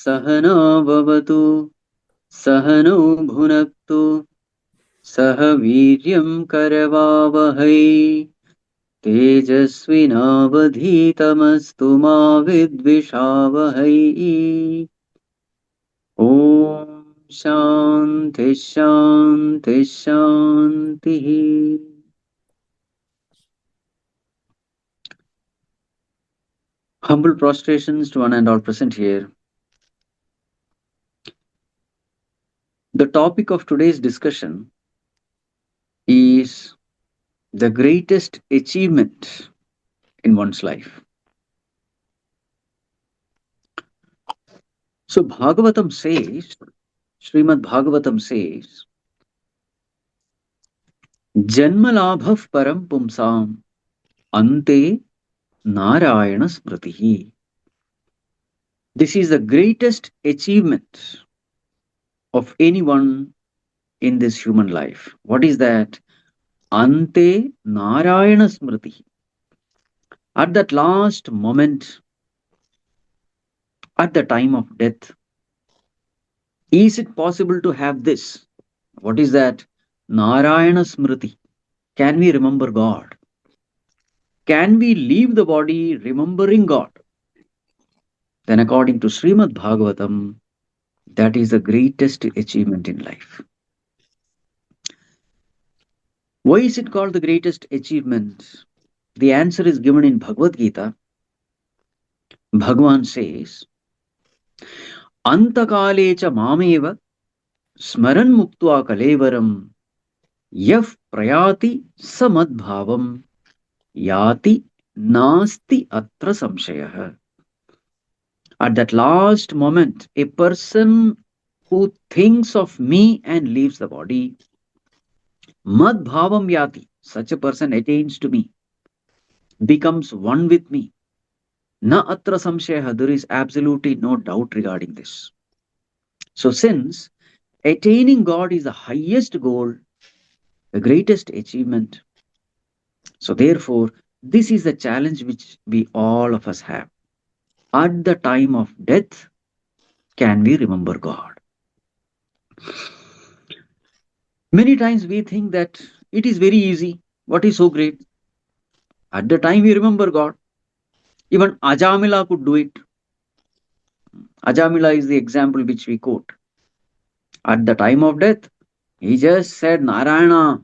सहना भवतु सहनौ भुनक्तु सह वीर्यं करवावहै तेजस्विनावधीतमस्तु मा विद्विषावहै। ॐ शान्ति शान्ति शान्तिः। Humble prostrations to one and all present here. The topic of today's discussion is the greatest achievement in one's life. So Bhagavatam says, Srimad Bhagavatam says, Janmalabhav param pumsam ante Narayana Smritihi. This is the greatest achievement of anyone in this human life. What is that? Ante Narayana Smritihi. At that last moment, at the time of death, is it possible to have this? What is that? Narayana Smriti. Can we remember God? Can we leave the body remembering God? Then according to Srimad Bhagavatam, that is the greatest achievement in life. Why is it called the greatest achievement? The answer is given in Bhagavad Gita. Bhagavan says, Antakale cha mameva smaran muktva kalevaram yaf prayati samadbhavam yati nasti atra samshayah. At that last moment, a person who thinks of me and leaves the body, mad bhavam yati, such a person attains to me, becomes one with me. Na atra samshayah, there is absolutely no doubt regarding this. So since attaining God is the highest goal, the greatest achievement, so therefore, this is the challenge which we all of us have. At the time of death, can we remember God? Many times we think that it is very easy. What is so great? At the time we remember God. Even Ajamila could do it. Ajamila is the example which we quote. At the time of death, he just said Narayana.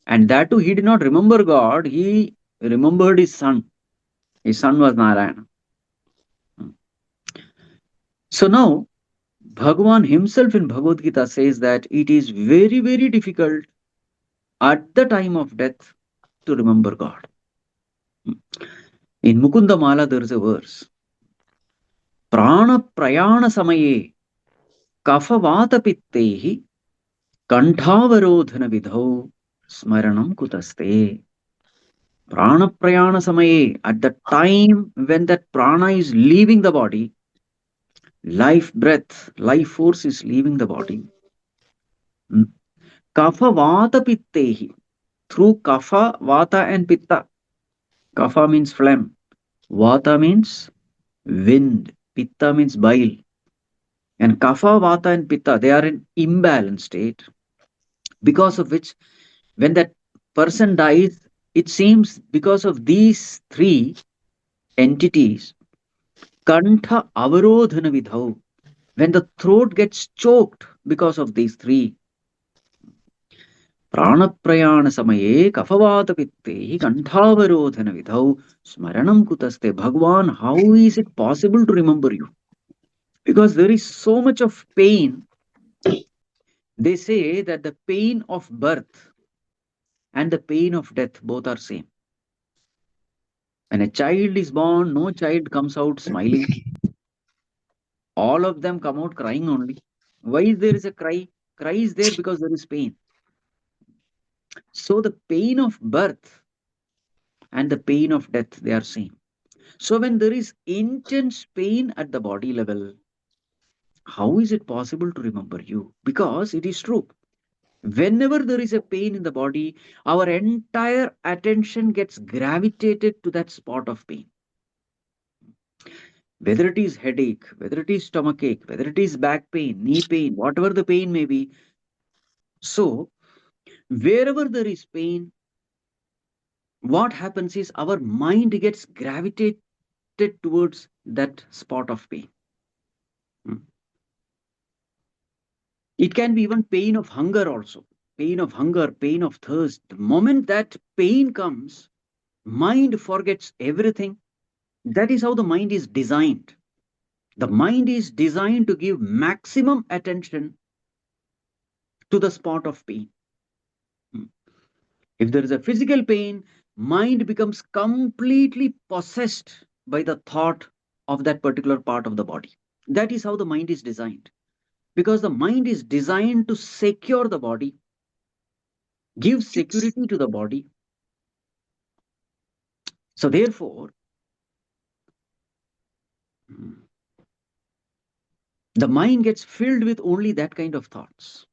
And that too, he did not remember God. He remembered his son. His son was Narayana. So now, Bhagavan himself in Bhagavad Gita says that it is very, very difficult at the time of death to remember God. In Mukunda Mala, there is a verse. Prana prayana samaye kafavata pittehi kantavarodhana vidhau smaranam kutaste. Prana prayana samaye, at the time when that prana is leaving the body, life breath, life force is leaving the body. Kapha vata pittehi, through kapha, vata and pitta. Kapha means phlegm, vata means wind, pitta means bile. And kapha, vata and pitta, they are in imbalanced state, because of which when that person dies, it seems because of these three entities, kantha avarodhana vidhau, when the throat gets choked because of these three, pranaprayana samaye kafavata pitte kantavarodhana vidhau smaranam kutaste. Bhagwan, how is it possible to remember you? Because there is so much of pain. They say that the pain of birth and the pain of death both are same. When a child is born, no child comes out smiling. All of them come out crying only. Why is there is a cry? Cry is there because there is pain. So the pain of birth and the pain of death, they are same. So when there is intense pain at the body level, how is it possible to remember you? Because it is true. Whenever there is a pain in the body, our entire attention gets gravitated to that spot of pain. whether it is headache, whether it is stomach ache, whether it is back pain, knee pain, whatever the pain may be. So, wherever there is pain, what happens is our mind gets gravitated towards that spot of pain. Mm. It can be even pain of hunger also. Pain of hunger, pain of thirst. The moment that pain comes, mind forgets everything. That is how the mind is designed. The mind is designed to give maximum attention to the spot of pain. Hmm. If there is a physical pain, mind becomes completely possessed by the thought of that particular part of the body. That is how the mind is designed. Because the mind is designed to secure the body, give security to the body. So, therefore, the mind gets filled with only that kind of thoughts.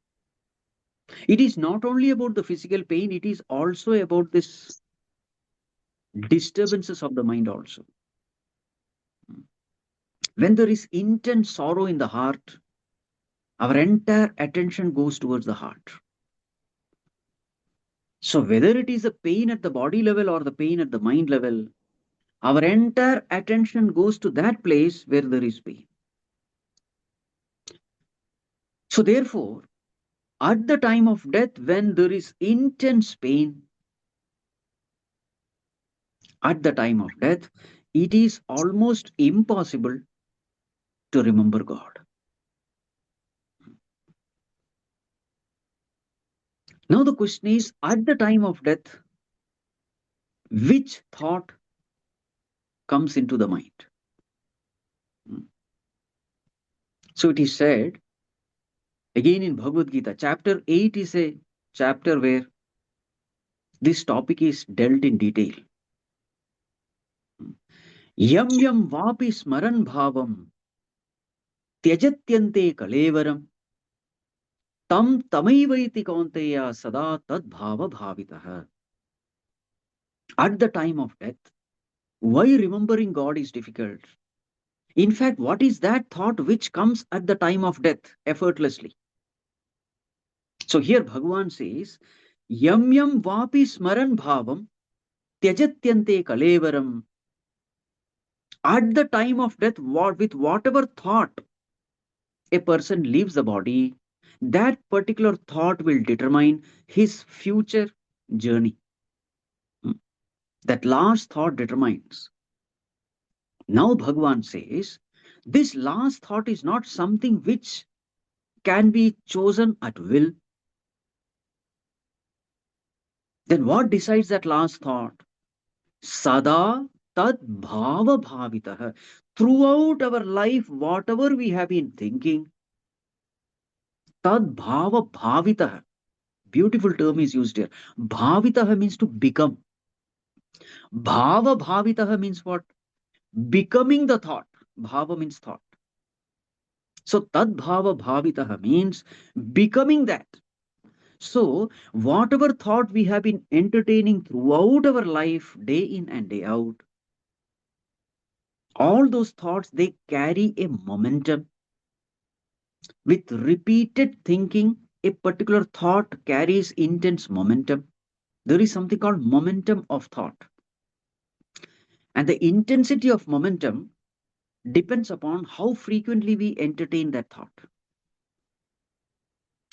It is not only about the physical pain, it is also about this disturbances of the mind also. When there is intense sorrow in the heart, our entire attention goes towards the heart. So whether it is a pain at the body level or the pain at the mind level, our entire attention goes to that place where there is pain. So therefore, at the time of death, when there is intense pain, at the time of death, it is almost impossible to remember God. Now the question is, at the time of death, which thought comes into the mind? So it is said again in Bhagavad Gita, chapter 8 is a chapter where this topic is dealt in detail. Yam yam vapi smaran bhavam tyajatyante kalevaram tam tamaivaiti kaunteya sada tad bhava bhavitah. At the time of death, why remembering God is difficult? In fact, what is that thought which comes at the time of death effortlessly? So here Bhagavan says, Yam yam vapi smaran bhavam tyajatyante kalevaram. At the time of death, with whatever thought a person leaves the body, that particular thought will determine his future journey. Hmm. That last thought determines. Now Bhagavan says, this last thought is not something which can be chosen at will. Then what decides that last thought? Sada tad bhava bhavitah. Throughout our life, whatever we have been thinking, tad bhava bhavitah. Beautiful term is used here. Bhavitah means to become. Bhava bhavitah means what? Becoming the thought. Bhava means thought. So tad bhava bhavitah means becoming that. So whatever thought we have been entertaining throughout our life, day in and day out, all those thoughts, they carry a momentum. With repeated thinking, a particular thought carries intense momentum. There is something called momentum of thought. And the intensity of momentum depends upon how frequently we entertain that thought.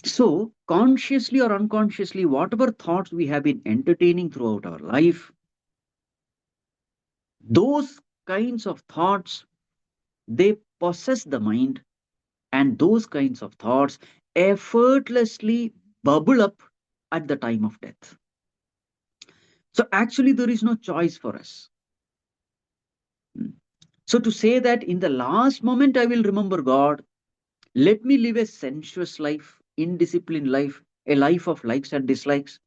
So, consciously or unconsciously, whatever thoughts we have been entertaining throughout our life, those kinds of thoughts, they possess the mind, and those kinds of thoughts effortlessly bubble up at the time of death. So, actually, there is no choice for us. So, to say that in the last moment I will remember God, let me live a sensuous life, indisciplined life, a life of likes and dislikes.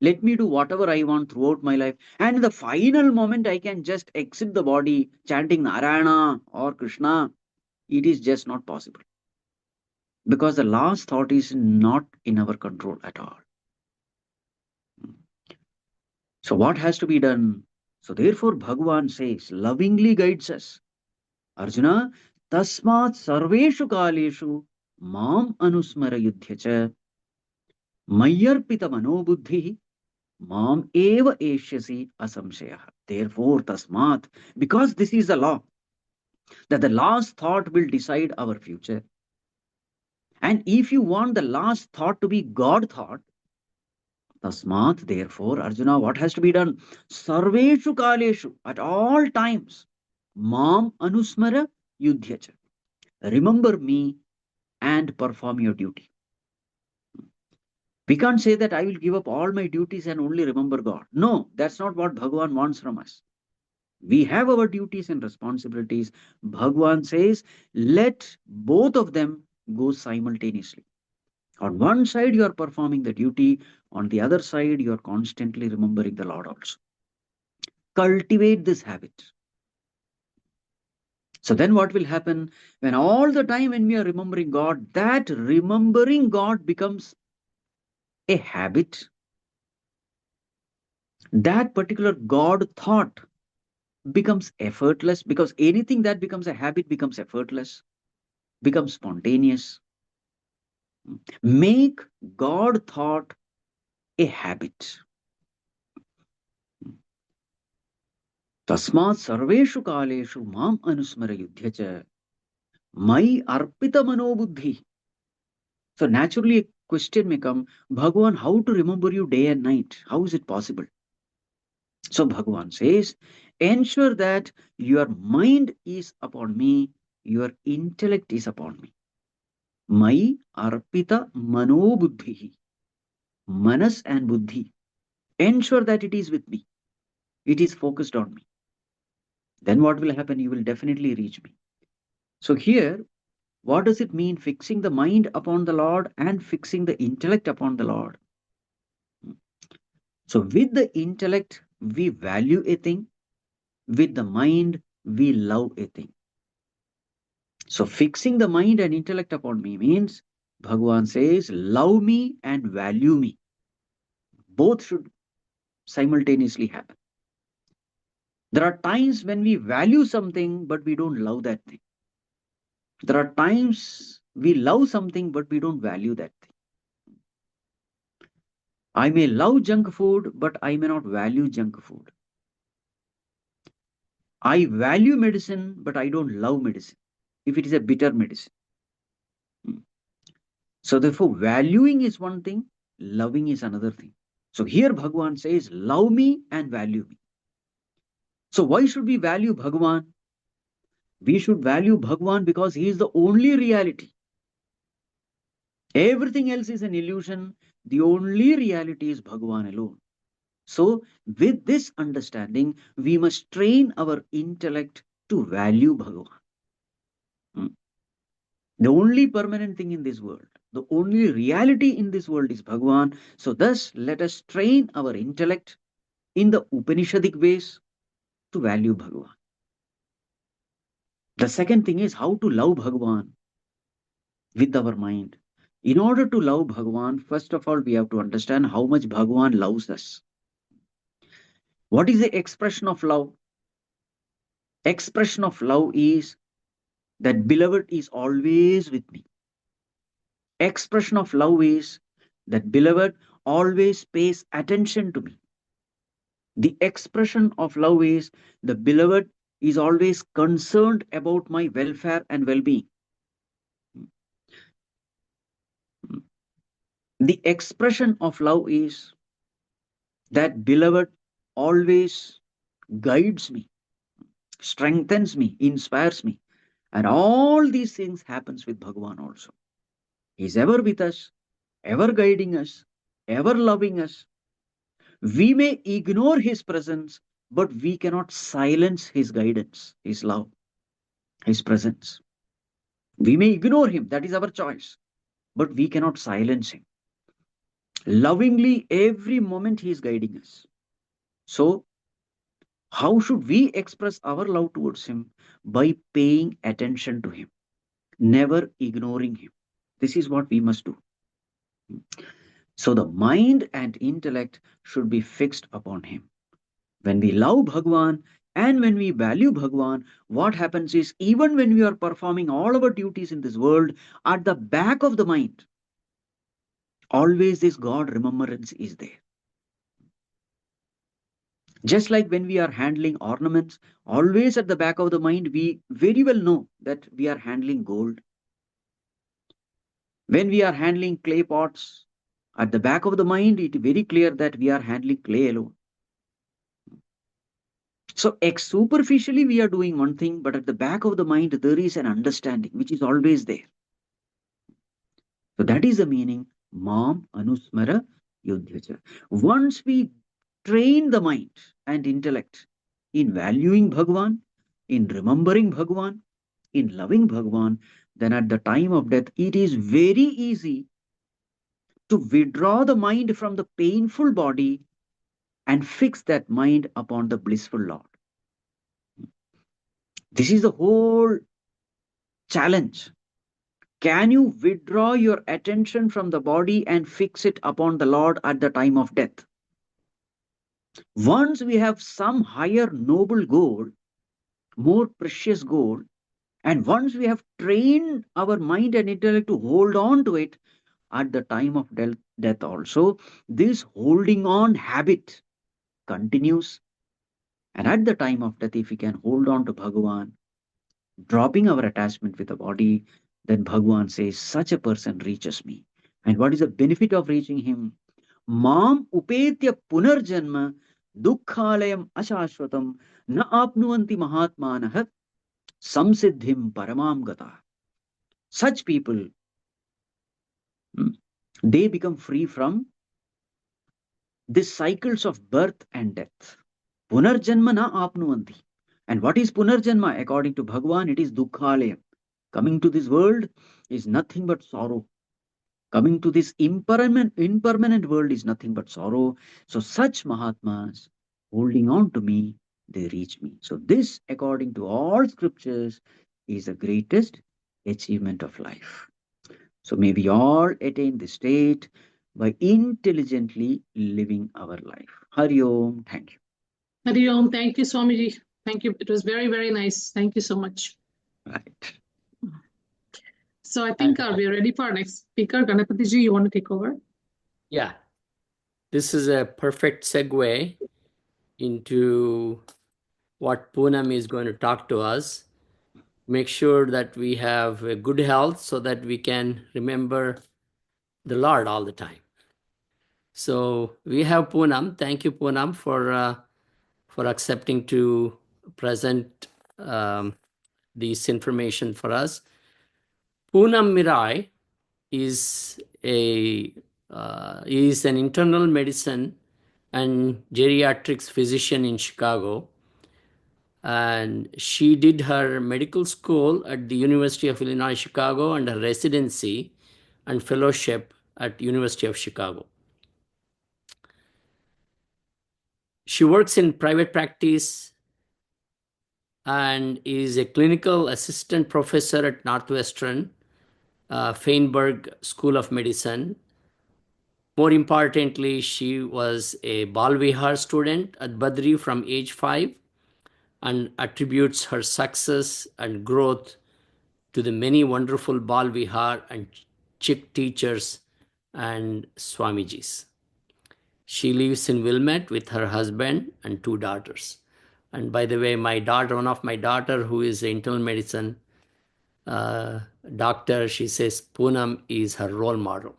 Let me do whatever I want throughout my life. And in the final moment, I can just exit the body chanting Narayana or Krishna. It is just not possible. Because the last thought is not in our control at all. So, what has to be done? So, therefore, Bhagavan says, lovingly guides us. Arjuna, tasmat sarveshu kaleshu mam anusmara yudhya mayyarpita manobuddhi mam eva eshyasi asamshayah. Therefore, tasmat, because this is the law, that the last thought will decide our future. And if you want the last thought to be God thought, tasmat, therefore, Arjuna, what has to be done? Sarveshu kaleshu, at all times, mam anusmara yudhyacha. Remember me and perform your duty. We can't say that I will give up all my duties and only remember God. No, that's not what Bhagavan wants from us. We have our duties and responsibilities. Bhagavan says, let both of them go simultaneously. On one side, you are performing the duty. On the other side, you are constantly remembering the Lord also. Cultivate this habit. So then what will happen? When all the time when we are remembering God, that remembering God becomes a habit. That particular God thought becomes effortless, because anything that becomes a habit becomes effortless, becomes spontaneous. Make God thought a habit. Tasmat sarveshu kaleshu mam anusmara yudhya mai arpita manobuddhi. So naturally a question may come, Bhagavan, how to remember you day and night? How is it possible? So Bhagavan says, ensure that your mind is upon me, your intellect is upon me. Mai arpita manobuddhi. Manas and buddhi. Ensure that it is with me. It is focused on me. Then what will happen? You will definitely reach me. So here, what does it mean fixing the mind upon the Lord and fixing the intellect upon the Lord? So with the intellect, we value a thing. With the mind, we love a thing. So fixing the mind and intellect upon me means Bhagavan says, love me and value me. Both should simultaneously happen. There are times when we value something, but we don't love that thing. There are times we love something, but we don't value that thing. I may love junk food, but I may not value junk food. I value medicine, but I don't love medicine if it is a bitter medicine. Hmm. So, therefore, valuing is one thing, loving is another thing. So, here Bhagavan says, love me and value me. So, why should we value Bhagavan? We should value Bhagavan because he is the only reality. Everything else is an illusion. The only reality is Bhagavan alone. So, with this understanding, we must train our intellect to value Bhagavan. Hmm. The only permanent thing in this world, the only reality in this world is Bhagavan. So, thus, let us train our intellect in the Upanishadic ways to value Bhagavan. The second thing is how to love Bhagavan with our mind. In order to love Bhagavan, first of all, we have to understand how much Bhagavan loves us. What is the expression of love? Expression of love is that beloved is always with me. Expression of love is that beloved always pays attention to me. The expression of love is the beloved is always concerned about my welfare and well-being. The expression of love is that beloved always guides me, strengthens me, inspires me. And all these things happens with Bhagavan also. He is ever with us, ever guiding us, ever loving us. We may ignore his presence, but we cannot silence his guidance, his love, his presence. We may ignore him, that is our choice, but we cannot silence him. Lovingly, every moment he is guiding us. So, how should we express our love towards him? By paying attention to him, never ignoring him. This is what we must do. So, the mind and intellect should be fixed upon him. When we love Bhagwan And when we value Bhagwan, what happens is, even when we are performing all our duties in this world, at the back of the mind, always this God remembrance is there. Just like when we are handling ornaments, always at the back of the mind, we very well know that we are handling gold. When we are handling clay pots, at the back of the mind, it is very clear that we are handling clay alone. So superficially we are doing one thing, but at the back of the mind there is an understanding which is always there. So that is the meaning Mam Anusmara Yudhyacha. Once we train the mind and intellect in valuing Bhagwan, in remembering Bhagwan, in loving Bhagwan, then at the time of death it is very easy to withdraw the mind from the painful body and fix that mind upon the blissful Lord. This is the whole challenge. Can you withdraw your attention from the body and fix it upon the Lord at the time of death? Once we have some higher noble goal, more precious goal, and once we have trained our mind and intellect to hold on to it at the time of death also, this holding on habit continues. And at the time of death, if we can hold on to Bhagavan, dropping our attachment with the body, then Bhagavan says, such a person reaches me. And what is the benefit of reaching him? Mam upetya punarjanma dukkhalayam ashashvatam na apnuvanti mahatmanah samsiddhim paramam gata. Such people, they become free from these cycles of birth and death. Punarjanma na apnuvanti. And what is punarjanma? According to Bhagavan, it is dukkhalayam. Coming to this world is nothing but sorrow. Coming to this impermanent world is nothing but sorrow. So such Mahatmas, holding on to me, they reach me. So this, according to all scriptures, is the greatest achievement of life. So may we all attain this state by intelligently living our life. Hari Om. Thank you. Hari Om. Thank you, Swamiji. Thank you. It was very, very nice. Thank you so much. Right. So I think we're ready for our next speaker. Ganapatiji, you want to take over? Yeah. This is a perfect segue into what Poonam is going to talk to us. Make sure that we have a good health so that we can remember the Lord all the time. So we have Poonam. Thank you, Poonam, for accepting to present this information for us. Poonam Merai is an internal medicine and geriatrics physician in Chicago, and she did her medical school at the University of Illinois Chicago and her residency and fellowship at University of Chicago. She works in private practice and is a clinical assistant professor at Northwestern Feinberg School of Medicine. More importantly, she was a Bal Vihar student at Badri from age 5 and attributes her success and growth to the many wonderful Bal Vihar and Chik teachers and Swamijis. She lives in Wilmette with her husband and 2 daughters. And by the way, one of my daughter, who is an internal medicine doctor, she says Poonam is her role model.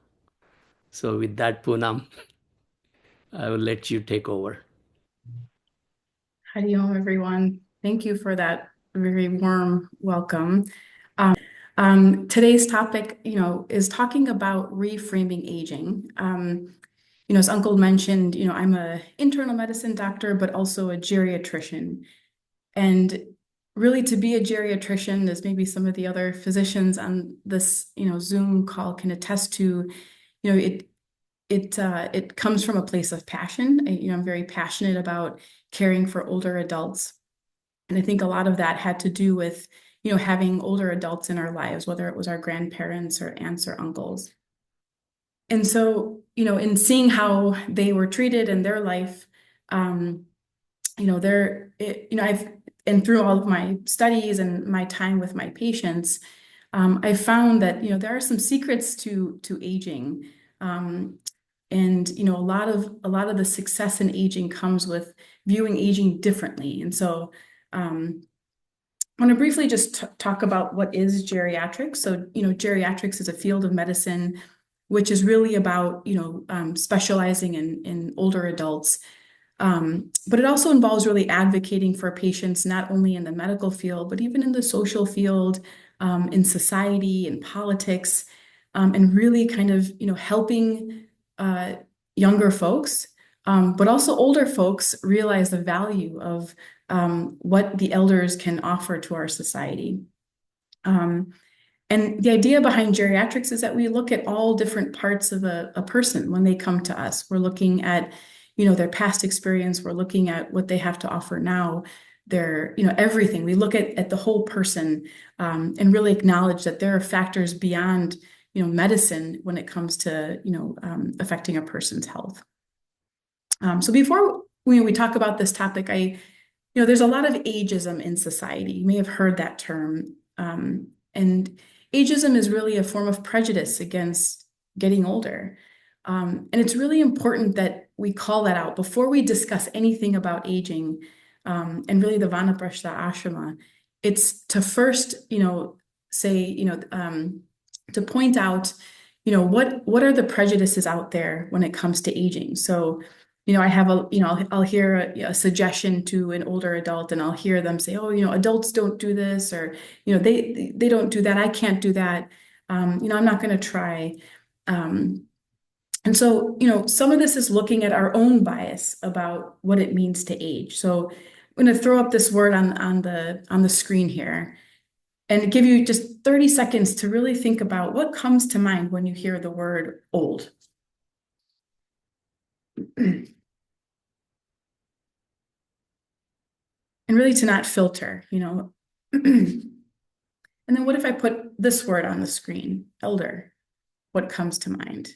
So with that, Poonam, I will let you take over. Hari Om, everyone. Thank you for that very warm welcome. Today's topic, is talking about reframing aging. As Uncle mentioned, I'm an internal medicine doctor, but also a geriatrician. And really, to be a geriatrician, as maybe some of the other physicians on this, Zoom call can attest to, it comes from a place of passion. I'm very passionate about caring for older adults. And I think a lot of that had to do with, having older adults in our lives, whether it was our grandparents or aunts or uncles. And so, in seeing how they were treated in their life, and through all of my studies and my time with my patients, I found that, there are some secrets to aging. And a lot of the success in aging comes with viewing aging differently. And so I want to briefly just talk about what is geriatrics. So, geriatrics is a field of medicine which is really about, specializing in older adults. But it also involves really advocating for patients, not only in the medical field, but even in the social field, in society, in politics, and really kind of, helping younger folks, but also older folks realize the value of what the elders can offer to our society. And the idea behind geriatrics is that we look at all different parts of a person when they come to us. We're looking at, their past experience. We're looking at what they have to offer now, their, everything. We look at the whole person, and really acknowledge that there are factors beyond, medicine when it comes to, affecting a person's health. So before we talk about this topic, there's a lot of ageism in society. You may have heard that term. And ageism is really a form of prejudice against getting older. And it's really important that we call that out before we discuss anything about aging, and really the Vanaprastha ashrama. It's to first, say, to point out, what are the prejudices out there when it comes to aging. So, I have I'll hear a suggestion to an older adult, and I'll hear them say, oh, adults don't do this, or, they don't do that. I can't do that. I'm not going to try. And so, some of this is looking at our own bias about what it means to age. So I'm going to throw up this word on the screen here and give you just 30 seconds to really think about what comes to mind when you hear the word old. And really to not filter, And then what if I put this word on the screen, elder? What comes to mind?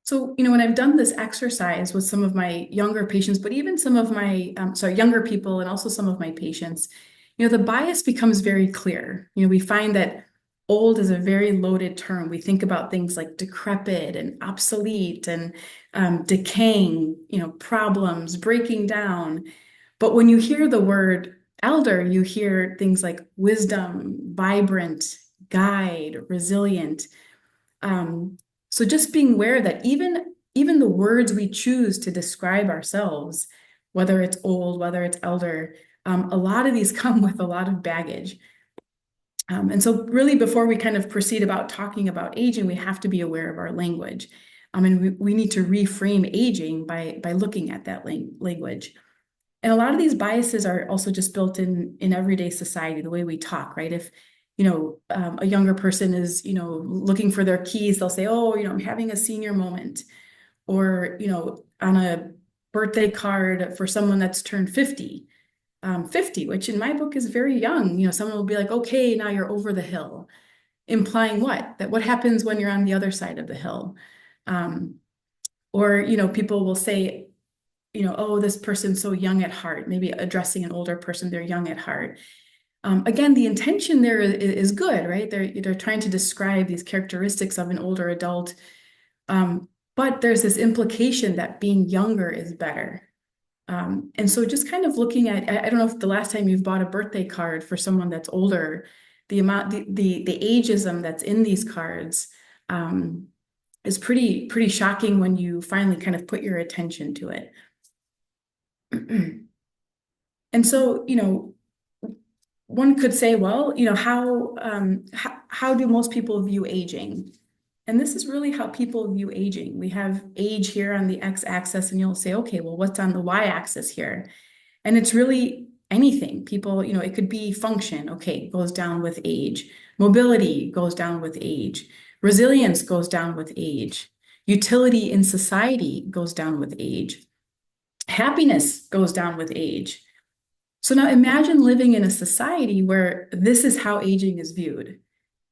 So, when I've done this exercise with some of my younger patients, but even some of my, younger people and also some of my patients, the bias becomes very clear. We find that old is a very loaded term. We think about things like decrepit and obsolete and decaying, problems, breaking down. But when you hear the word elder, you hear things like wisdom, vibrant, guide, resilient. So just being aware that even the words we choose to describe ourselves, whether it's old, whether it's elder, a lot of these come with a lot of baggage. And so really before we kind of proceed about talking about aging, we have to be aware of our language. And we need to reframe aging by looking at that language. And a lot of these biases are also just built in everyday society, the way we talk, right? If a younger person is, looking for their keys, they'll say, oh, I'm having a senior moment. Or, on a birthday card for someone that's turned 50, 50, which in my book is very young. Someone will be like, okay, now you're over the hill, implying what? That what happens when you're on the other side of the hill? Or, people will say, oh, this person's so young at heart, maybe addressing an older person, they're young at heart. Again, the intention there is good, right? They're trying to describe these characteristics of an older adult. But there's this implication that being younger is better. And so just kind of looking at, I don't know if the last time you've bought a birthday card for someone that's older, the ageism that's in these cards is pretty shocking when you finally kind of put your attention to it. And so, one could say, well, how do most people view aging? And this is really how people view aging. We have age here on the x-axis, and you'll say, okay, well, what's on the y-axis here? And it's really anything. People, it could be function, okay, goes down with age. Mobility goes down with age. Resilience goes down with age. Utility in society goes down with age. Happiness goes down with age. So now imagine living in a society where this is how aging is viewed.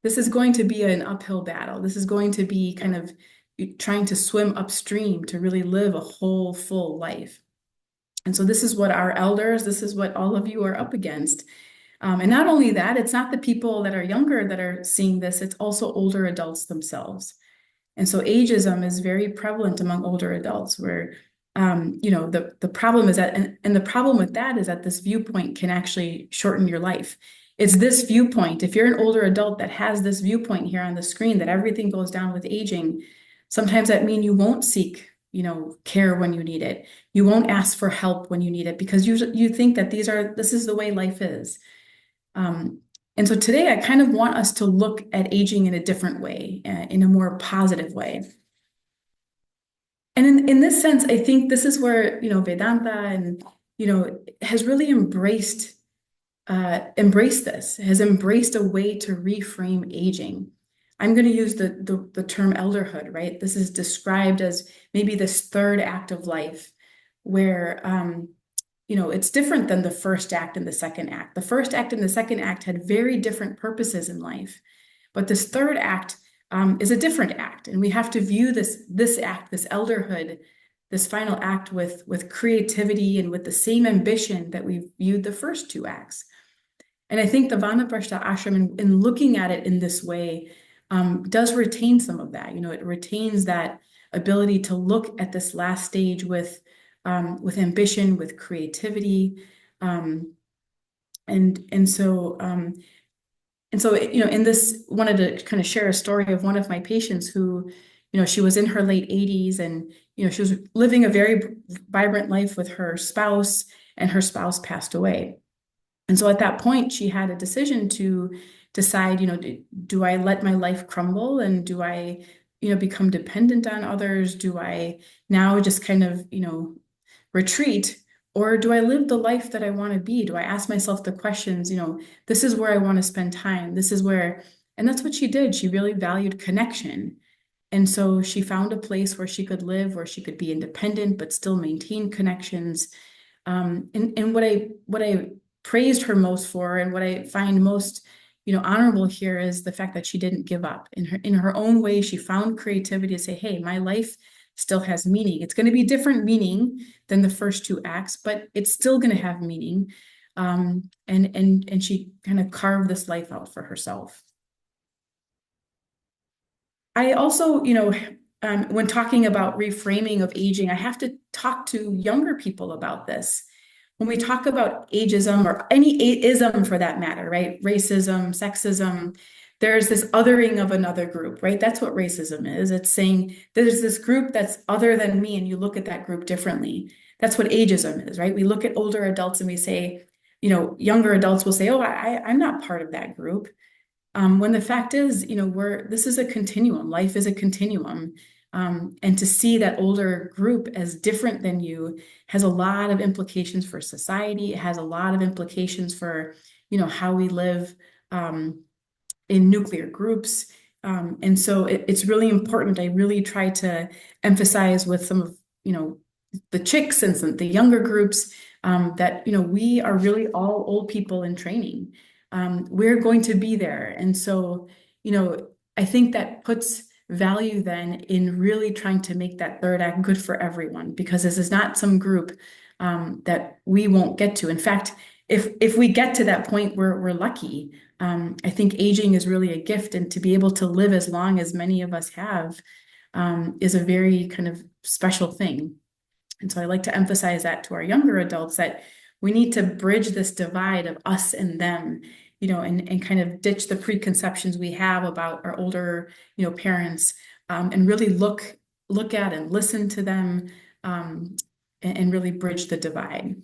this is going to be an uphill battle. This is going to be kind of trying to swim upstream to really live a whole, full life. And so this is what our elders, this is what all of you are up against. And not only that, it's not the people that are younger that are seeing this, it's also older adults themselves. And so ageism is very prevalent among older adults where, the problem is that, and the problem with that is that this viewpoint can actually shorten your life. It's this viewpoint. If you're an older adult that has this viewpoint here on the screen, that everything goes down with aging, sometimes that means you won't seek, care when you need it. You won't ask for help when you need it because you think that this is the way life is. And so today I kind of want us to look at aging in a different way, in a more positive way. And in this sense, I think this is where, Vedanta and, has really embraced this, has embraced a way to reframe aging. I'm going to use the term elderhood, right? This is described as maybe this third act of life where, it's different than the first act and the second act. The first act and the second act had very different purposes in life, but this third act is a different act, and we have to view this act, this elderhood, this final act with creativity and with the same ambition that we viewed the first two acts. And I think the Vanaprastha ashram, in looking at it in this way, does retain some of that. It retains that ability to look at this last stage with ambition, with creativity, and so in this, wanted to kind of share a story of one of my patients who, she was in her late 80s, and she was living a very vibrant life with her spouse, and her spouse passed away. And so at that point, she had a decision to decide, do I let my life crumble, and do I, become dependent on others? Do I now just kind of, retreat, or do I live the life that I want to be? Do I ask myself the questions, this is where I want to spend time. This is where, and that's what she did. She really valued connection. And so she found a place where she could live, where she could be independent, but still maintain connections. And what I praised her most for, and what I find most, honorable here, is the fact that she didn't give up. In her own way, she found creativity to say, hey, my life still has meaning. It's going to be different meaning than the first two acts, but it's still going to have meaning. And she kind of carved this life out for herself. I also, when talking about reframing of aging, I have to talk to younger people about this. When we talk about ageism, or any ism for that matter, right? Racism, sexism, there's this othering of another group, right? That's what racism is. It's saying there's this group that's other than me, and you look at that group differently. That's what ageism is, right? We look at older adults and we say, younger adults will say, oh, I'm not part of that group. When the fact is, this is a continuum. Life is a continuum. And to see that older group as different than you has a lot of implications for society. It has a lot of implications for, how we live in nuclear groups. And so it's really important. I really try to emphasize with some of, the chicks and some the younger groups that, we are really all old people in training. We're going to be there. And so, I think that puts value then in really trying to make that third act good for everyone, because this is not some group that we won't get to. In fact, if we get to that point, we're lucky. I think aging is really a gift, and to be able to live as long as many of us have is a very kind of special thing. And so I like to emphasize that to our younger adults, that we need to bridge this divide of us and them, and kind of ditch the preconceptions we have about our older, parents, and really look at and listen to them, and really bridge the divide.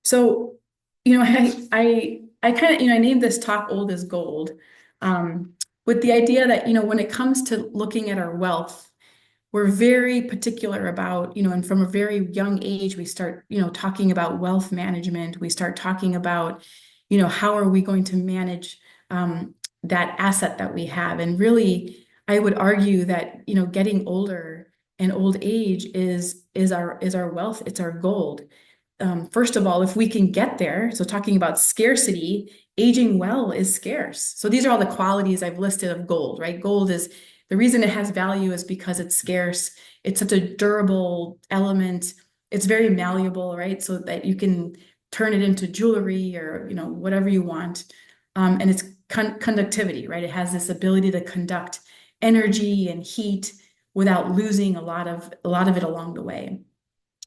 So, I kind of, I named this talk Old is Gold, with the idea that, when it comes to looking at our wealth, we're very particular about, and from a very young age, we start, talking about wealth management. We start talking about, how are we going to manage that asset that we have? And really, I would argue that, getting older and old age is our wealth. It's our gold. First of all, if we can get there, so talking about scarcity aging well is scarce. So these are all the qualities I've listed of gold, right? Gold is, the reason it has value is because it's scarce. It's such a durable element. It's very malleable, right? So that you can turn it into jewelry or, whatever you want. And it's conductivity, right? It has this ability to conduct energy and heat without losing a lot of it along the way.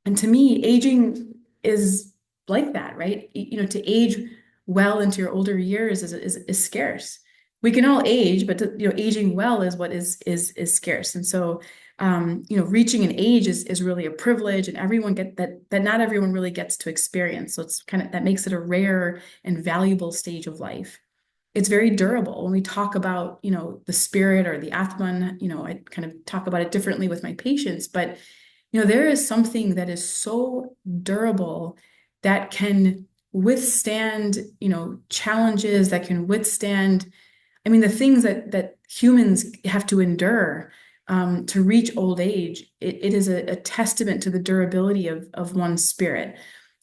And to me, aging is like that, right? To age well into your older years is scarce. We can all age, but aging well is what is scarce. And so reaching an age is really a privilege, and everyone that not everyone really gets to experience. So it's that makes it a rare and valuable stage of life. It's very durable. When we talk about, the spirit or the Atman, I kind of talk about it differently with my patients, but, there is something that is so durable that can withstand, challenges, that can withstand, the things that humans have to endure to reach old age. It is a testament to the durability of one's spirit,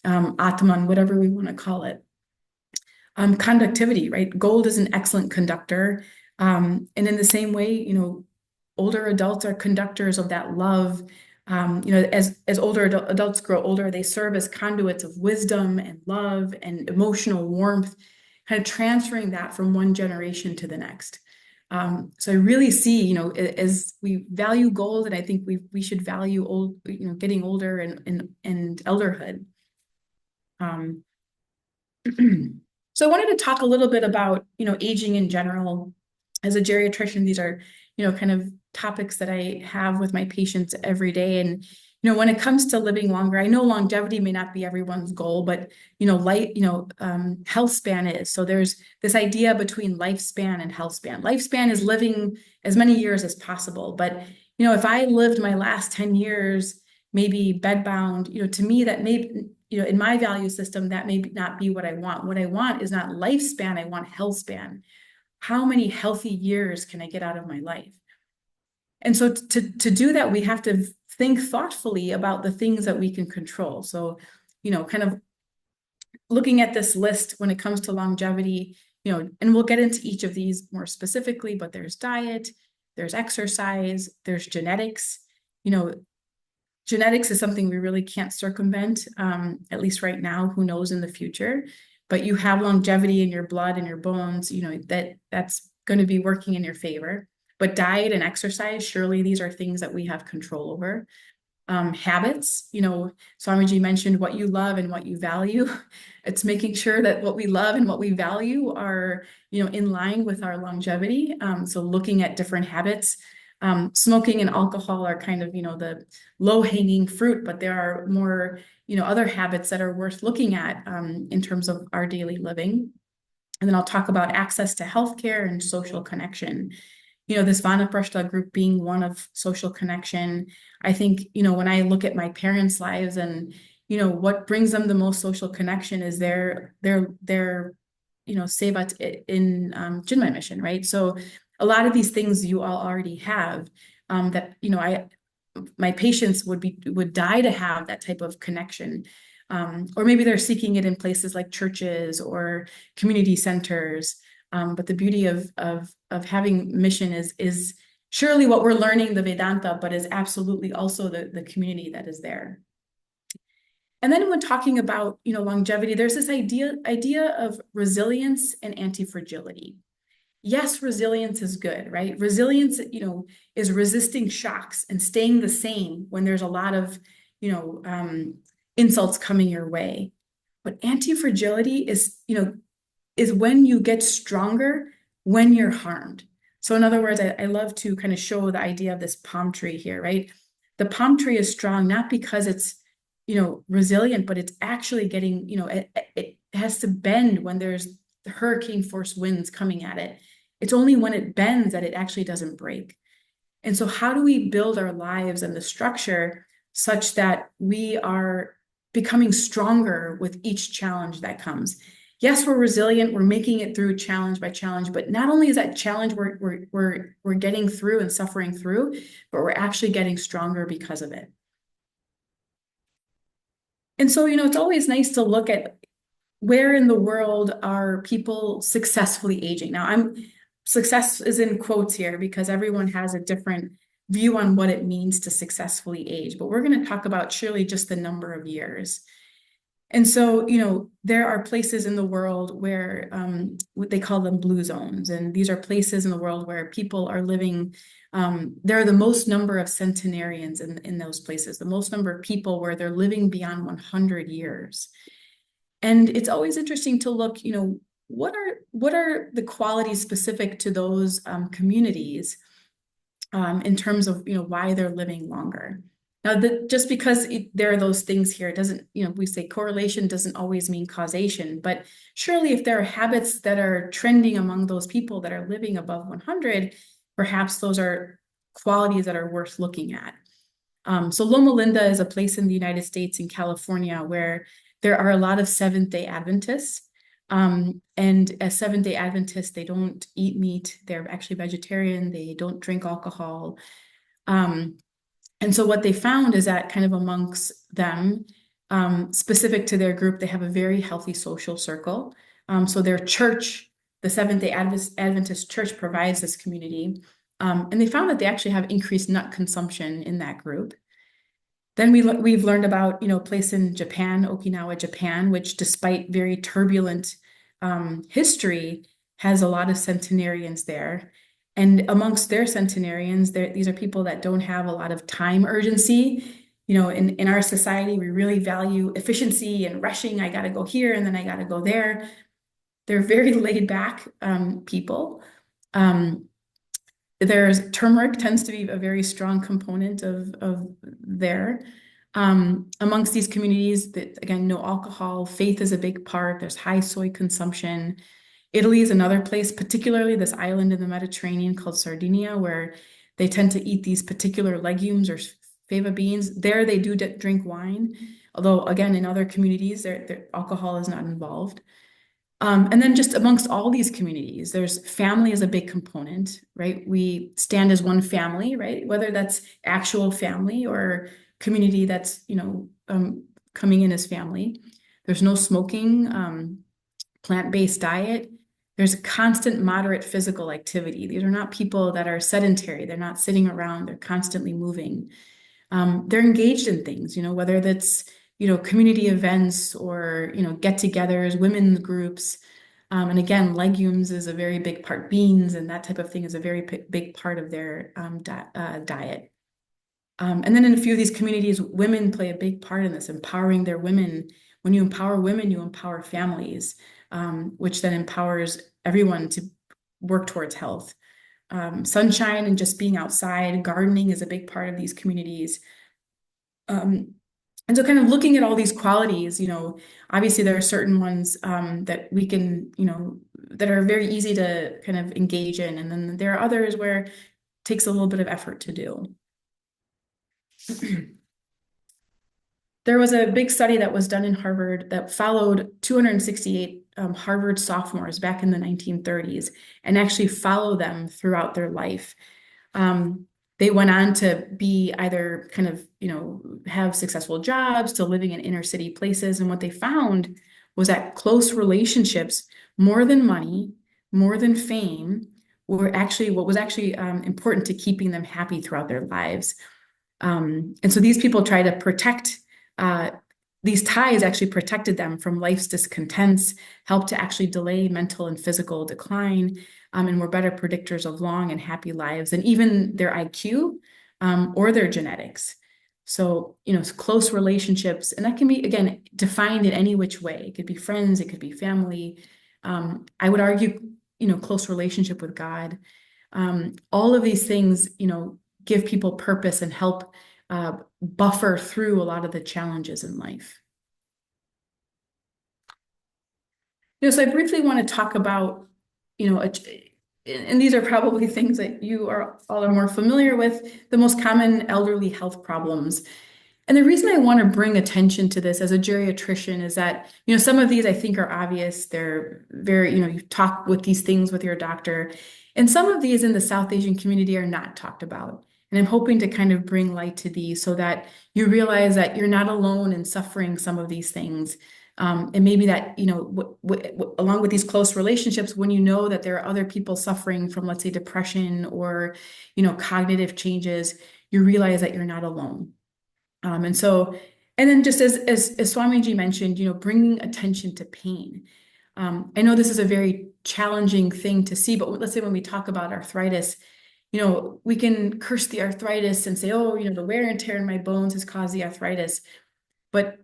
Atman, whatever we want to call it. Conductivity, right? Gold is an excellent conductor. And in the same way, older adults are conductors of that love. As older adults grow older, they serve as conduits of wisdom and love and emotional warmth, kind of transferring that from one generation to the next. So I really see, as we value gold, and I think we should value getting older and elderhood. So I wanted to talk a little bit about, aging in general. As a geriatrician, these are, kind of topics that I have with my patients every day. And, when it comes to living longer, I know longevity may not be everyone's goal, but, health span is. So there's this idea between lifespan and health span. Lifespan is living as many years as possible. But, if I lived my last 10 years, maybe bedbound, to me, that may, in my value system, that may not be what I want. What I want is not lifespan, I want health span. How many healthy years can I get out of my life? And so to do that, we have to think thoughtfully about the things that we can control. So, kind of looking at this list when it comes to longevity, and we'll get into each of these more specifically, but there's diet, there's exercise, there's genetics. Genetics is something we really can't circumvent, at least right now. Who knows in the future? But you have longevity in your blood and your bones, that's going to be working in your favor. But diet and exercise, surely these are things that we have control over. Habits, Swamiji mentioned what you love and what you value. It's making sure that what we love and what we value are, in line with our longevity. So looking at different habits. Smoking and alcohol are kind of, the low-hanging fruit, but there are more, other habits that are worth looking at in terms of our daily living. And then I'll talk about access to healthcare and social connection. This Vanaprastha group being one of social connection. I think, when I look at my parents' lives and, what brings them the most social connection is their sevat in Chinmaya mission, right? So a lot of these things you all already have that, my patients would die to have that type of connection. Or maybe they're seeking it in places like churches or community centers. But the beauty of having mission is surely what we're learning, the Vedanta, but is absolutely also the community that is there. And then when talking about, longevity, there's this idea of resilience and anti-fragility. Yes, resilience is good, right? Resilience, is resisting shocks and staying the same when there's a lot of, insults coming your way. But anti-fragility is when you get stronger when you're harmed. So in other words, I love to kind of show the idea of this palm tree here, right? The palm tree is strong, not because it's, resilient, but it's actually getting, it has to bend when there's hurricane force winds coming at it. It's only when it bends that it actually doesn't break. And so how do we build our lives and the structure such that we are becoming stronger with each challenge that comes? Yes, we're resilient. We're making it through challenge by challenge, but not only is that challenge we're getting through and suffering through, but we're actually getting stronger because of it. And so, it's always nice to look at where in the world are people successfully aging? Now, success is in quotes here because everyone has a different view on what it means to successfully age, but we're going to talk about surely just the number of years. And so, there are places in the world where they call them blue zones. And these are places in the world where people are living. There are the most number of centenarians in those places, the most number of people where they're living beyond 100 years. And it's always interesting to look, what are the qualities specific to those communities in terms of, why they're living longer. Now, just because there are those things here, it doesn't, we say correlation doesn't always mean causation, but surely if there are habits that are trending among those people that are living above 100, perhaps those are qualities that are worth looking at. So Loma Linda is a place in the United States in California where there are a lot of Seventh-day Adventists. And as Seventh-day Adventists, they don't eat meat. They're actually vegetarian. They don't drink alcohol. And so what they found is that kind of amongst them, specific to their group, they have a very healthy social circle. So their church, the Seventh-day Adventist church, provides this community. And they found that they actually have increased nut consumption in that group. Then we've learned about, a place in Japan, Okinawa, Japan, which despite very turbulent history, has a lot of centenarians there. And amongst their centenarians, these are people that don't have a lot of time urgency. In our society, we really value efficiency and rushing. I got to go here and then I got to go there. They're very laid back people. There's turmeric tends to be a very strong component of there. Amongst these communities that, again, no alcohol, faith is a big part. There's high soy consumption. Italy is another place, particularly this island in the Mediterranean called Sardinia, where they tend to eat these particular legumes or fava beans. There they do drink wine, although again, in other communities, their alcohol is not involved. And then just amongst all these communities, there's family is a big component, right? We stand as one family, right? Whether that's actual family or community that's, coming in as family. There's no smoking, plant-based diet. There's a constant moderate physical activity. These are not people that are sedentary. They're not sitting around. They're constantly moving. They're engaged in things, whether that's, community events or, get-togethers, women's groups. And again, legumes is a very big part. Beans and that type of thing is a very big part of their diet. And then in a few of these communities, women play a big part in this, empowering their women. When you empower women, you empower families, which then empowers everyone to work towards health. Sunshine and just being outside, gardening is a big part of these communities. And so kind of looking at all these qualities, obviously there are certain ones that we can, that are very easy to kind of engage in. And then there are others where it takes a little bit of effort to do. There was a big study that was done in Harvard that followed 268 Harvard sophomores back in the 1930s and actually follow them throughout their life. They went on to be either kind of, have successful jobs, to living in inner city places. And what they found was that close relationships, more than money, more than fame, were actually what was actually important to keeping them happy throughout their lives. And so these people try to protect, these ties actually protected them from life's discontents, helped to actually delay mental and physical decline, and were better predictors of long and happy lives than even their IQ or their genetics. So, close relationships, and that can be, again, defined in any which way. It could be friends, it could be family. I would argue, close relationship with God. All of these things, give people purpose and help buffer through a lot of the challenges in life. So I briefly want to talk about, and these are probably things that you all are more familiar with, the most common elderly health problems. And the reason I want to bring attention to this as a geriatrician is that, some of these I think are obvious. They're very, you talk with these things with your doctor. And some of these in the South Asian community are not talked about. And I'm hoping to kind of bring light to these so that you realize that you're not alone in suffering some of these things. And maybe that, along with these close relationships, when you know that there are other people suffering from, let's say, depression or, cognitive changes, you realize that you're not alone. And then just as Swamiji mentioned, bringing attention to pain. I know this is a very challenging thing to see, but let's say when we talk about arthritis, we can curse the arthritis and say, oh, the wear and tear in my bones has caused the arthritis. But,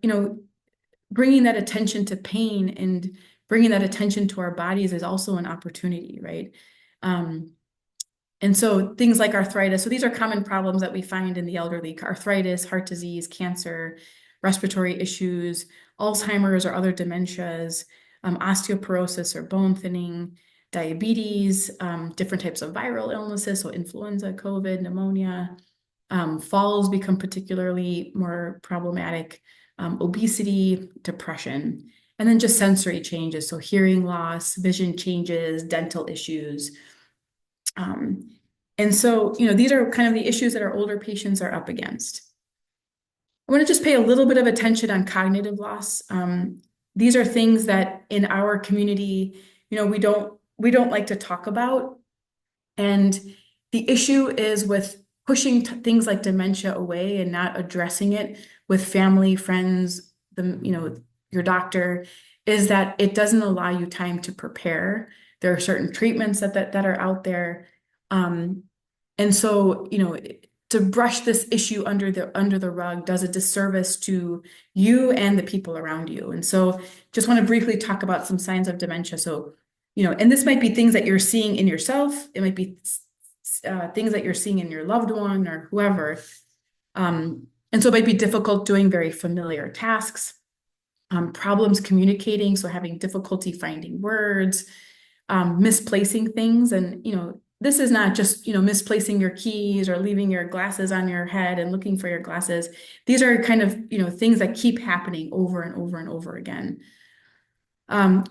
bringing that attention to pain and bringing that attention to our bodies is also an opportunity, right? And so things like arthritis, so these are common problems that we find in the elderly: arthritis, heart disease, cancer, respiratory issues, Alzheimer's or other dementias, osteoporosis or bone thinning, diabetes, different types of viral illnesses, so influenza, COVID, pneumonia. Falls become particularly more problematic, obesity, depression, and then just sensory changes, so hearing loss, vision changes, dental issues. And so, these are kind of the issues that our older patients are up against. I want to just pay a little bit of attention on cognitive loss. These are things that in our community, we don't like to talk about. And the issue is with pushing things like dementia away and not addressing it with family, friends, your doctor, is that it doesn't allow you time to prepare. There are certain treatments that are out there. And so, to brush this issue under the rug does a disservice to you and the people around you. And so just want to briefly talk about some signs of dementia. So, and this might be things that you're seeing in yourself. It might be things that you're seeing in your loved one or whoever. And so it might be difficult doing very familiar tasks, problems communicating, so having difficulty finding words, misplacing things. And, this is not just, misplacing your keys or leaving your glasses on your head and looking for your glasses. These are kind of, things that keep happening over and over and over again.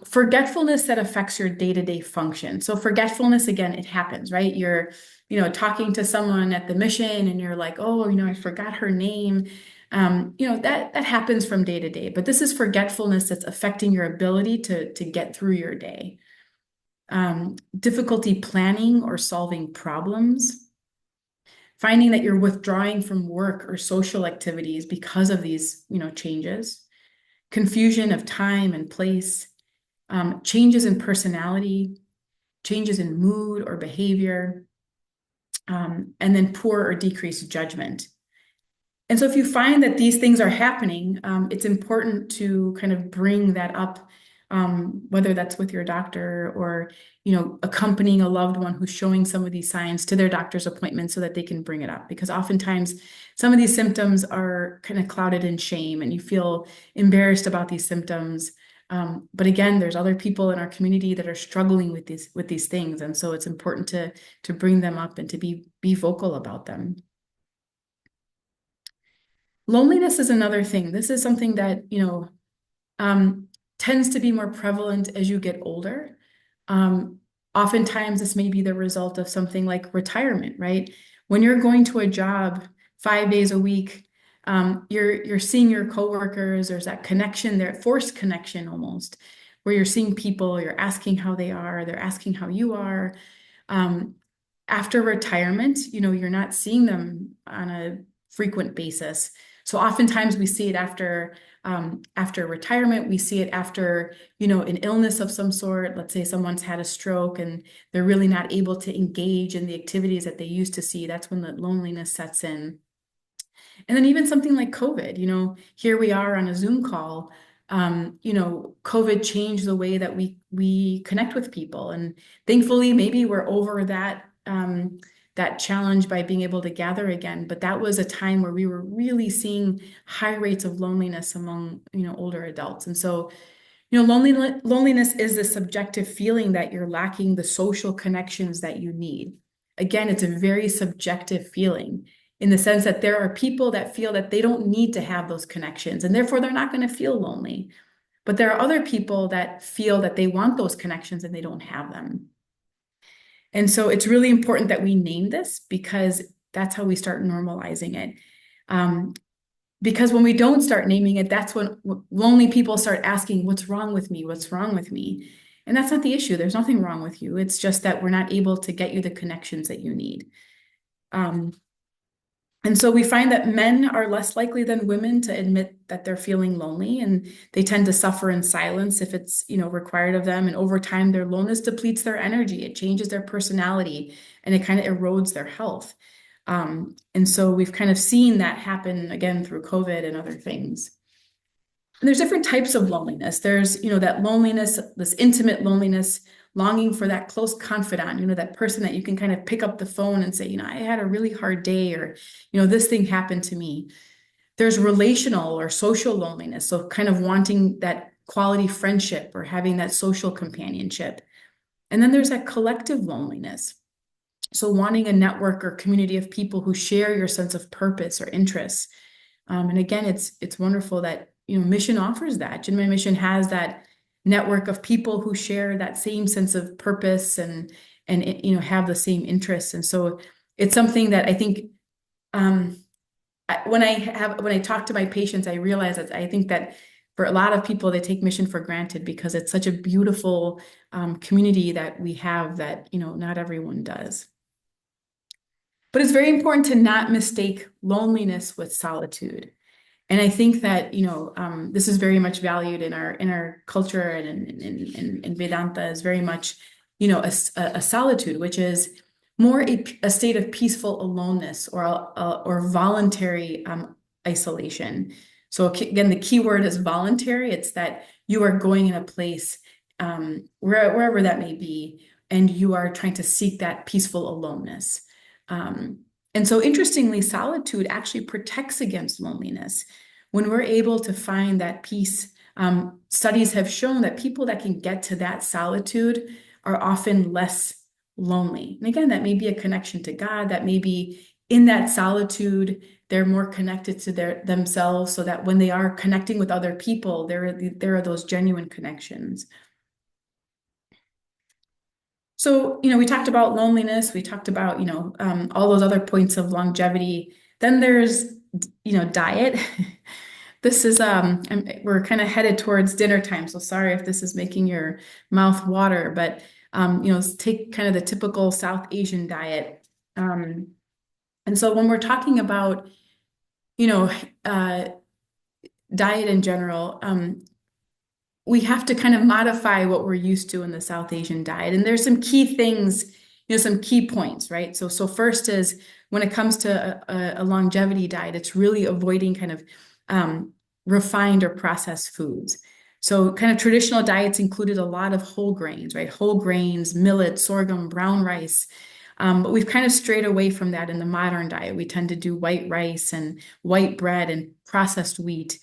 Forgetfulness that affects your day-to-day function. So forgetfulness, again, it happens, right? You're, talking to someone at the mission and you're like, oh, I forgot her name. That happens from day to day, but this is forgetfulness that's affecting your ability to get through your day. Difficulty planning or solving problems. Finding that you're withdrawing from work or social activities because of these, changes. Confusion of time and place, changes in personality, changes in mood or behavior, and then poor or decreased judgment. And so if you find that these things are happening, it's important to kind of bring that up, whether that's with your doctor or, accompanying a loved one who's showing some of these signs to their doctor's appointment so that they can bring it up. Because oftentimes some of these symptoms are kind of clouded in shame and you feel embarrassed about these symptoms. But again, there's other people in our community that are struggling with these things. And so it's important to bring them up and to be vocal about them. Loneliness is another thing. This is something that, tends to be more prevalent as you get older. Oftentimes this may be the result of something like retirement, right? When you're going to a job 5 days a week, you're seeing your coworkers, there's that connection there, forced connection almost, where you're seeing people, you're asking how they are, they're asking how you are. After retirement, you're not seeing them on a frequent basis. So oftentimes we see it after retirement, we see it after, an illness of some sort. Let's say someone's had a stroke and they're really not able to engage in the activities that they used to see. That's when the loneliness sets in. And then even something like COVID, here we are on a Zoom call. COVID changed the way that we connect with people. And thankfully, maybe we're over that challenge by being able to gather again. But that was a time where we were really seeing high rates of loneliness among, older adults. And so, loneliness is the subjective feeling that you're lacking the social connections that you need. Again, it's a very subjective feeling in the sense that there are people that feel that they don't need to have those connections and therefore they're not going to feel lonely. But there are other people that feel that they want those connections and they don't have them. And so it's really important that we name this because that's how we start normalizing it. because when we don't start naming it, that's when lonely people start asking, what's wrong with me? What's wrong with me? And that's not the issue. There's nothing wrong with you. It's just that we're not able to get you the connections that you need. And so we find that men are less likely than women to admit that they're feeling lonely, and they tend to suffer in silence if it's, required of them. And over time, their loneliness depletes their energy. It changes their personality, and it kind of erodes their health. And so we've kind of seen that happen again through COVID and other things. And there's different types of loneliness. There's, that loneliness, this intimate loneliness, longing for that close confidant, that person that you can kind of pick up the phone and say, I had a really hard day, or, this thing happened to me. There's relational or social loneliness. So kind of wanting that quality friendship or having that social companionship. And then there's that collective loneliness. So wanting a network or community of people who share your sense of purpose or interests. And again, it's wonderful that, Mission offers that. Chinmaya Mission has that network of people who share that same sense of purpose and have the same interests. And so it's something that I think when I talk to my patients, I realize that I think that for a lot of people, they take Mission for granted because it's such a beautiful community that we have that, not everyone does. But it's very important to not mistake loneliness with solitude. And I think that, this is very much valued in our culture, and in Vedanta is very much, a solitude, which is more a state of peaceful aloneness or voluntary isolation. So again, the key word is voluntary. It's that you are going in a place, wherever that may be, and you are trying to seek that peaceful aloneness. And so interestingly, solitude actually protects against loneliness. When we're able to find that peace, studies have shown that people that can get to that solitude are often less lonely. And again, that may be a connection to God, that may be in that solitude, they're more connected to themselves, so that when they are connecting with other people, there are those genuine connections. So, we talked about loneliness, we talked about, all those other points of longevity. Then there's, diet. This is, we're kind of headed towards dinner time, so sorry if this is making your mouth water, but, take kind of the typical South Asian diet. And so when we're talking about, diet in general, we have to kind of modify what we're used to in the South Asian diet. And there's some key things, some key points, right? So first is when it comes to a longevity diet, it's really avoiding kind of refined or processed foods. So kind of traditional diets included a lot of whole grains, right? Whole grains, millet, sorghum, brown rice. But we've kind of strayed away from that in the modern diet. We tend to do white rice and white bread and processed wheat,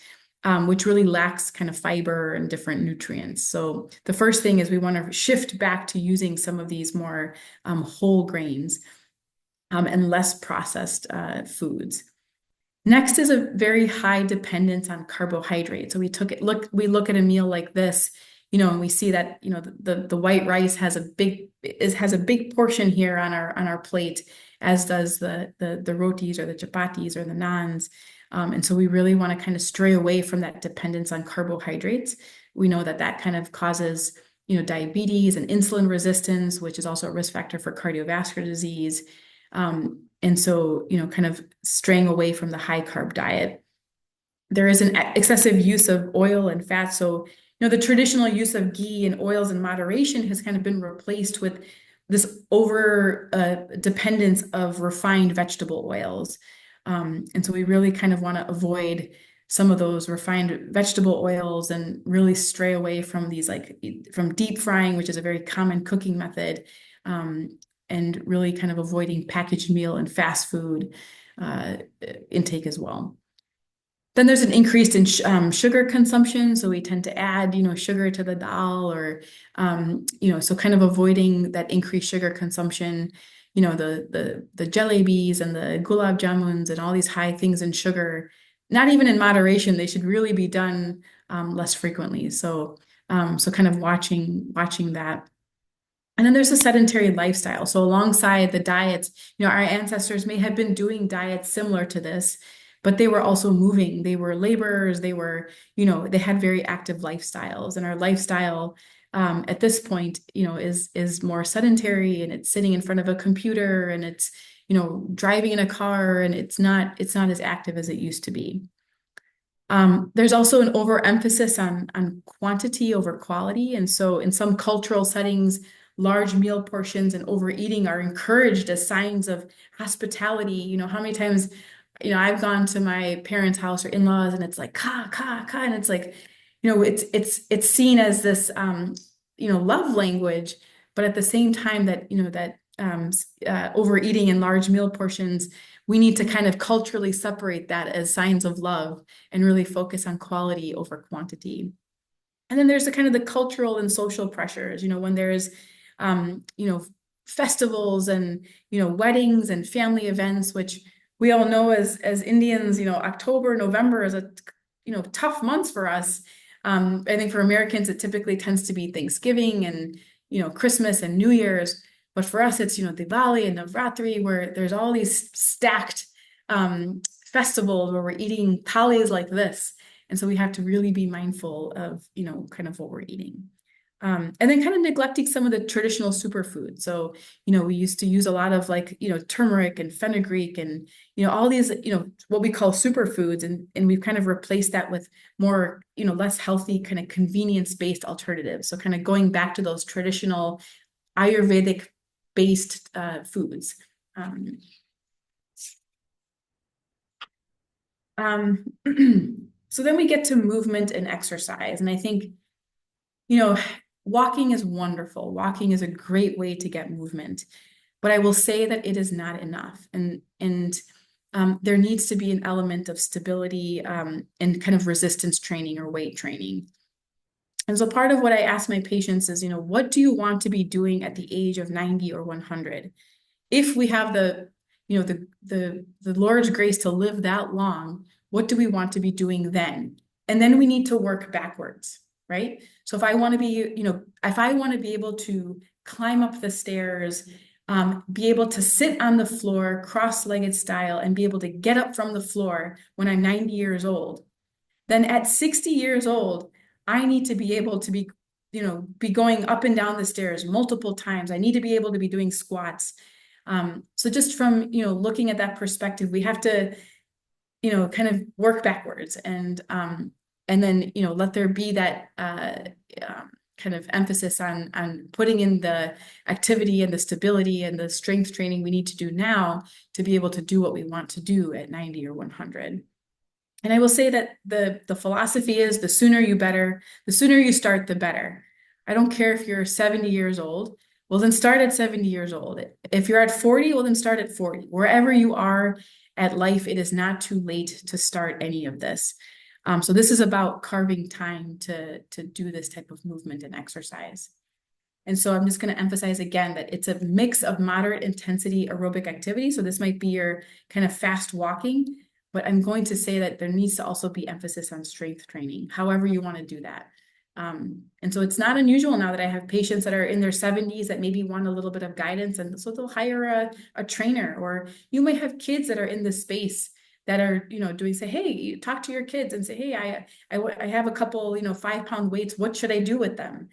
which really lacks kind of fiber and different nutrients. So the first thing is we want to shift back to using some of these more whole grains and less processed foods. Next is a very high dependence on carbohydrates. So we look at a meal like this, and we see that, the white rice has a big portion here on our plate, as does the rotis or the chapatis or the naans. And so we really want to kind of stray away from that dependence on carbohydrates. We know that kind of causes, diabetes and insulin resistance, which is also a risk factor for cardiovascular disease. And so, kind of straying away from the high carb diet. There is an excessive use of oil and fat. So, the traditional use of ghee and oils in moderation has kind of been replaced with this over dependence of refined vegetable oils. And so we really kind of want to avoid some of those refined vegetable oils and really stray away from these, from deep frying, which is a very common cooking method, and really kind of avoiding packaged meal and fast food intake as well. Then there's an increase in sugar consumption. So we tend to add, sugar to the dal, or, so kind of avoiding that increased sugar consumption. The jalebis and the gulab jamuns and all these high things in sugar, not even in moderation, they should really be done less frequently. So kind of watching that. And then there's a sedentary lifestyle. So alongside the diets, our ancestors may have been doing diets similar to this, but they were also moving. They were laborers. They were, they had very active lifestyles, and our lifestyle at this point, is more sedentary, and it's sitting in front of a computer, and it's, driving in a car, and it's not as active as it used to be. There's also an overemphasis on quantity over quality. And so in some cultural settings, large meal portions and overeating are encouraged as signs of hospitality. How many times, I've gone to my parents' house or in-laws, and it's like, ka, and it's like, it's seen as this, love language, but at the same time that, overeating in large meal portions, we need to kind of culturally separate that as signs of love and really focus on quality over quantity. And then there's the kind of the cultural and social pressures, when there's, festivals and, weddings and family events, which we all know as Indians, October, November is a, tough months for us. I think for Americans, it typically tends to be Thanksgiving and, Christmas and New Year's. But for us, it's, Diwali and Navratri, where there's all these stacked festivals where we're eating thalis like this. And so we have to really be mindful of, kind of what we're eating. And then kind of neglecting some of the traditional superfoods. So, we used to use a lot of turmeric and fenugreek and, all these, what we call superfoods. And we've kind of replaced that with more, less healthy, kind of convenience-based alternatives. So kind of going back to those traditional Ayurvedic based foods. So then we get to movement and exercise. And I think, walking is wonderful. Walking is a great way to get movement, but I will say that it is not enough. And there needs to be an element of stability and kind of resistance training or weight training. And so part of what I ask my patients is, what do you want to be doing at the age of 90 or 100? If we have the Lord's grace to live that long, what do we want to be doing then? And then we need to work backwards, right? So if I want to be, if I want to be able to climb up the stairs, be able to sit on the floor, cross-legged style, and be able to get up from the floor when I'm 90 years old, then at 60 years old, I need to be able to be going up and down the stairs multiple times. I need to be able to be doing squats. So just from, looking at that perspective, we have to, kind of work backwards and then, let there be that kind of emphasis on putting in the activity and the stability and the strength training we need to do now to be able to do what we want to do at 90 or 100. And I will say that the philosophy is the sooner you start, the better. I don't care if you're 70 years old, well, then start at 70 years old. If you're at 40, well, then start at 40. Wherever you are at life, it is not too late to start any of this. So this is about carving time to do this type of movement and exercise. And so I'm just going to emphasize again that it's a mix of moderate intensity aerobic activity. So this might be your kind of fast walking, but I'm going to say that there needs to also be emphasis on strength training, however you want to do that. And so it's not unusual now that I have patients that are in their 70s that maybe want a little bit of guidance. And so they'll hire a trainer, or you might have kids that are in this space that are, say, hey, you talk to your kids and say, hey, I have a couple, 5-pound weights. What should I do with them?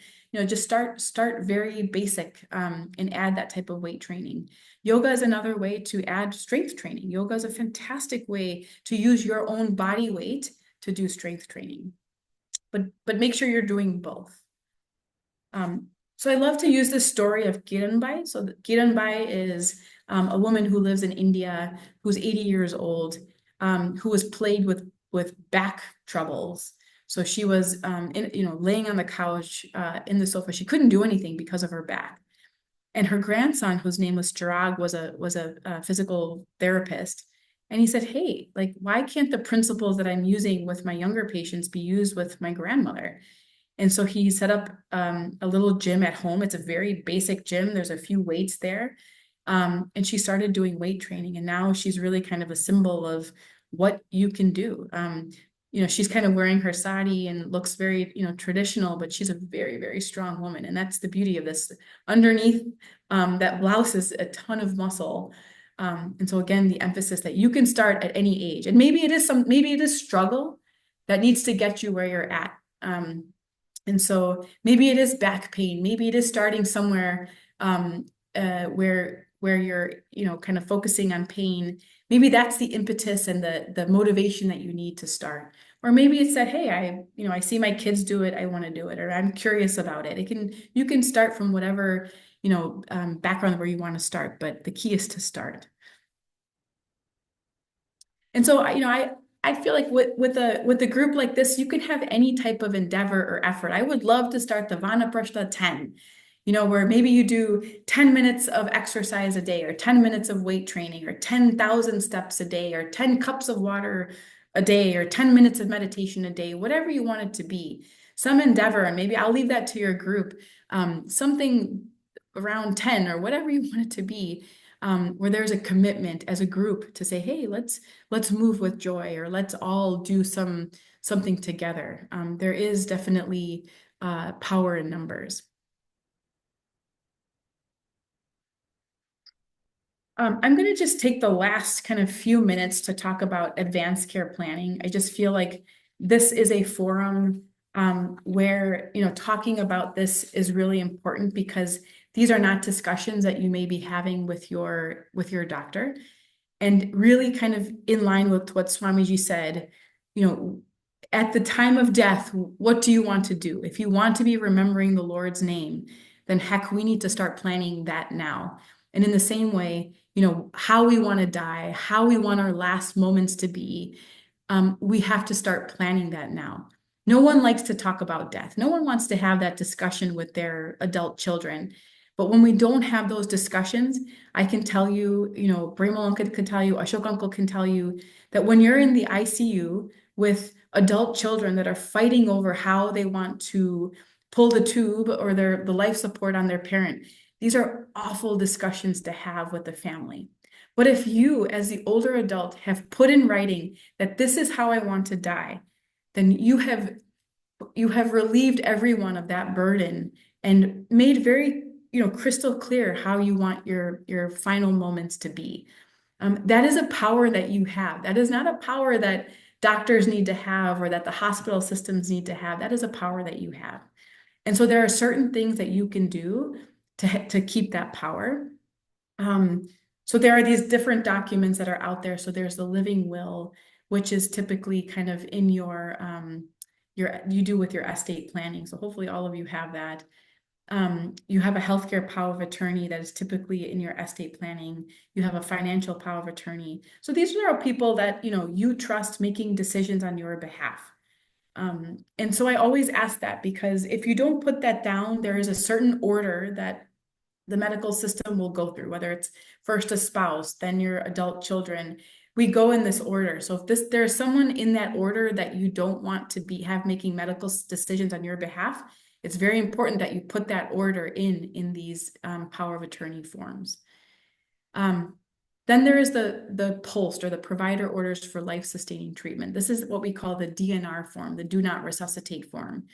Just start very basic and add that type of weight training. Yoga is another way to add strength training. Yoga is a fantastic way to use your own body weight to do strength training. But make sure you're doing both. So I love to use this story of Kiranbai. So Kiranbai is a woman who lives in India, who's 80 years old, who was plagued with back troubles. So she was, laying on the couch in the sofa. She couldn't do anything because of her back. And her grandson, whose name was Chirag, was a physical therapist. And he said, hey, why can't the principles that I'm using with my younger patients be used with my grandmother? And so he set up a little gym at home. It's a very basic gym. There's a few weights there. And she started doing weight training. And now she's really kind of a symbol of what you can do. She's kind of wearing her sari and looks very, traditional, but she's a very, very strong woman. And that's the beauty of this. Underneath that blouse is a ton of muscle. And so again, the emphasis that you can start at any age, and maybe it is struggle that needs to get you where you're at. And so maybe it is back pain, maybe it is starting somewhere where you're, kind of focusing on pain. Maybe that's the impetus and the motivation that you need to start. Or maybe it's that, hey, I see my kids do it, I want to do it, or I'm curious about it. You can start from whatever, background where you want to start, but the key is to start. And so, I feel like with a group like this, you can have any type of endeavor or effort. I would love to start the Vanaprastha 10, where maybe you do 10 minutes of exercise a day, or 10 minutes of weight training, or 10,000 steps a day, or 10 cups of water a day, or 10 minutes of meditation a day, whatever you want it to be, some endeavor. And maybe I'll leave that to your group, something around 10 or whatever you want it to be, where there's a commitment as a group to say, hey, let's move with joy, or let's all do something together. There is definitely power in numbers. I'm going to just take the last kind of few minutes to talk about advanced care planning. I just feel like this is a forum where, talking about this is really important, because these are not discussions that you may be having with your doctor. And really kind of in line with what Swamiji said, at the time of death, what do you want to do? If you want to be remembering the Lord's name, then heck, we need to start planning that now. And in the same way, how we want to die, how we want our last moments to be, we have to start planning that now. No one likes to talk about death. No one wants to have that discussion with their adult children. But when we don't have those discussions, I can tell you, Premal Uncle can tell you, Ashok Uncle can tell you, that when you're in the ICU with adult children that are fighting over how they want to pull the tube or the life support on their parent, these are awful discussions to have with the family. But if you, as the older adult, have put in writing that this is how I want to die, then you have relieved everyone of that burden and made very, crystal clear how you want your final moments to be. That is a power that you have. That is not a power that doctors need to have, or that the hospital systems need to have. That is a power that you have. And so there are certain things that you can do to keep that power. So there are these different documents that are out there. So there's the living will, which is typically kind of in you do with your estate planning. So hopefully all of you have that. You have a healthcare power of attorney that is typically in your estate planning. You have a financial power of attorney. So these are people that, you trust making decisions on your behalf. And so I always ask that, because if you don't put that down, there is a certain order that the medical system will go through, whether it's first a spouse, then your adult children. We go in this order. So if there's someone in that order that you don't want to have making medical decisions on your behalf, it's very important that you put that order in these power of attorney forms. Then there is the POLST, or the provider orders for life-sustaining treatment. This is what we call the DNR form, the do not resuscitate form.